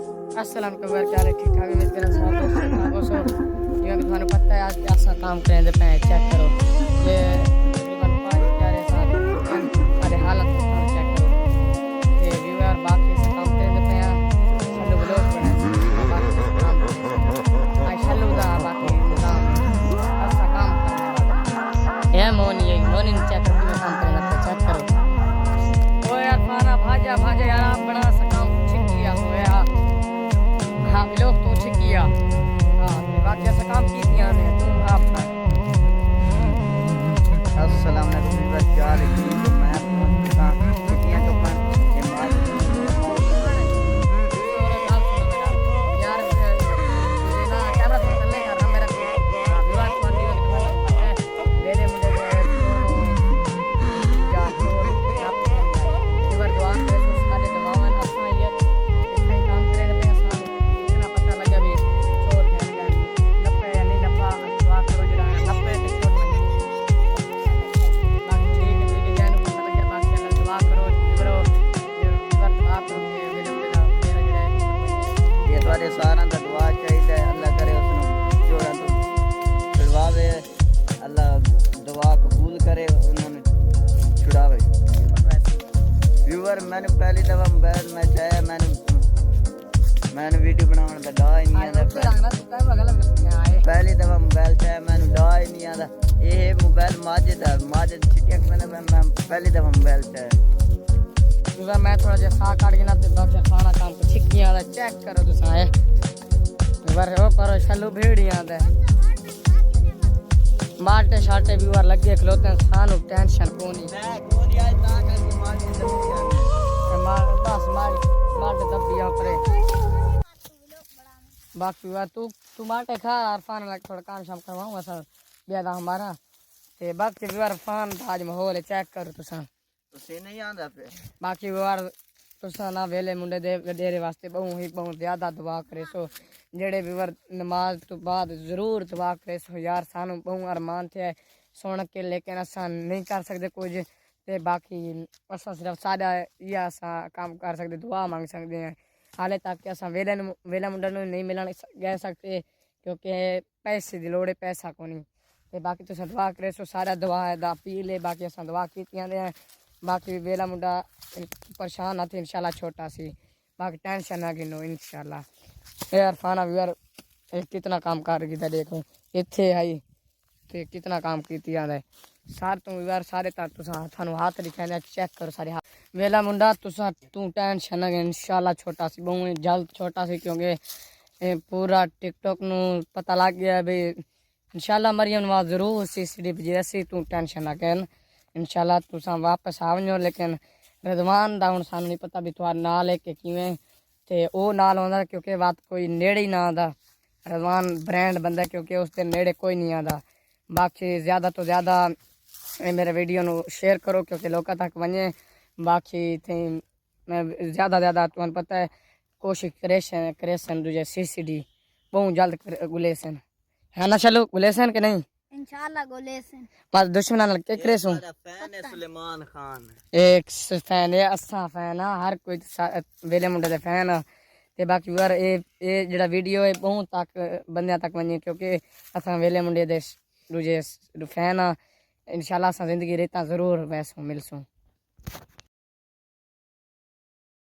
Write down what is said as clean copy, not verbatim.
अस्सलाम वालेकुम यार, क्या हाल है? ठीक ठाक है मेरा साथ दोस्तों। जिवें कि थानू पता है आज असां काम करेंदे पे चेक करो ये तकरीबन 5 प्यारे साथ सारे हालत चेक करो ते व्यूअर बाकी से काम करेंदे पे चलो ब्लॉग बनाए बाकी काम आई चलो दा बाकी निजाम असां काम करने ये मोनी चेक करके काम करेंदे पे चेक करो। ओ यार खाना भाजा यार आप बड़ा सा काम छिकिया होया। हाँ लोग तो छिकिया हाँ बाकी ऐसा काम कीतियां ने तुम आप अस्सलाम वालेकुम बस यार तो मैं पहुंचा कितियां तो पर ये मार यार मुझे ना कैमरा थोड़ा चलने कर रहा मेरा विवाद कौन नहीं होने पता है मेरे मुझे या तो आप इवर दुआ करे तो सारे दवावन असां ये कई काम करे तो असां इतना पता लगा भी छोड़ है नपे या नहीं नपा दुआ करो जरा नपे के छोड़ में बाकी ठीक है जान पता लग गया बाकी अगर दुआ करो विवरो विवर दुआ करो मेरे मेरा जड़ा ये तुम्हारे सारा दा दुआ चाहिए अल्लाह करे उसनु जोड़ा तो दिलवावे अल्लाह दुआ कबूल करे उन्होंने छुड़ावे। व्यूअर मैंने पहली दफा मोबाइल में चाहे मैंने वीडियो बनाने का डा ही नहीं आता पहली दफा मोबाइल चाहे मैंने डा ही नहीं आता ये मोबाइल माजिद छिटिया मैंने मैं पहली दफा मोबाइल चाहे मैं थोड़ा जैसा साह काट के ना तो बाकी खाना काम को छिक्कियां दा चेक करो तो साए वर हो पर चलो भेड़ियां दा माटे शाटे भी वर लगे खलोते सानू टेंशन कोनी मैं कोनी आज ता करके माजिद मार बस माटे दबिया परे बाकी वा तू माटे खा अरफान लग थोड़ा काम शाम करवाऊंगा सर बेदा हमारा ते बाकी भी अरफान आज माहौल चेक करो तो सा तुसी नहीं आंदा पे बाकी वार तुसा ना वेले मुंडे दे डेरे वास्ते बहुत ज्यादा दुआ करे सो जेड़े भी वर नमाज तो बाद जरूर दुआ करे सो यार सानू बहुत अरमान थे सुन के लेकिन असा नहीं कर सकते कुछ ते बाकी असा सिर्फ सादा ये असा काम कर सकते दुआ मांग सकते हैं हाले तक कि असा वेला मुंडा नहीं मिलने गए सकते क्योंकि पैसे दी लोड़ है पैसा को नहीं ते बाकी तुसा दुआ करे सो सारा दुआ दा पी ले बाकी असा दुआ कीतियां दे बाकी वेला मुंडा परेशान ना थे इंशाल्लाह छोटा सी बाकी टेंशन ना गिनो इंशाल्लाह यार फाना यार कितना काम कर गया देखो इत्थे आई ते कितना काम कीतियां दे सार तू यार सारे ता तुसा थानू हाथ दिखाने चेक करो सारे हाथ वेला मुंडा तुसा तू टेंशन ना इंशाल्लाह छोटा सी बहुत जल्द छोटा सी क्योंकि पूरा टिकटॉक नु पता लग गया भाई इंशाल्लाह मरियम नवाज जरूर सीसीडी जैसी तू टेंशन ना कर इंशाल्लाह तुसा वापस आवो लेकिन रिजवान दा हुण सानू नहीं पता भी तुहार नाल है कि किवें ते ओ नाल आंदा क्योंकि बात कोई नेड़े ही ना आंदा रिजवान ब्रांड बंदा क्योंकि उसके नेड़े कोई नहीं आंदा बाकी ज़्यादा तो ज़्यादा मेरे वीडियो नु शेयर करो क्योंकि लोगों तक वने बाकी थे मैं ज़्यादा तुहानू पता है कोशिश करेसन दूजे सीसीडी बहुत जल्द गुलेसन है ना चलो गुलेसन के नहीं इंशाल्लाह गोलेसन बस दुश्मन के करेसू फैन है सुलेमान खान एक फैन है असा फैन है हर कोई वेले मुंडे दे फैन ते बाकी यार ये जेड़ा वीडियो है बहुत तक बंदियां तक वने क्योंकि असा वेले मुंडे दे दूजे फैन इंशाल्लाह असा जिंदगी रेता जरूर वैसो मिलसूं।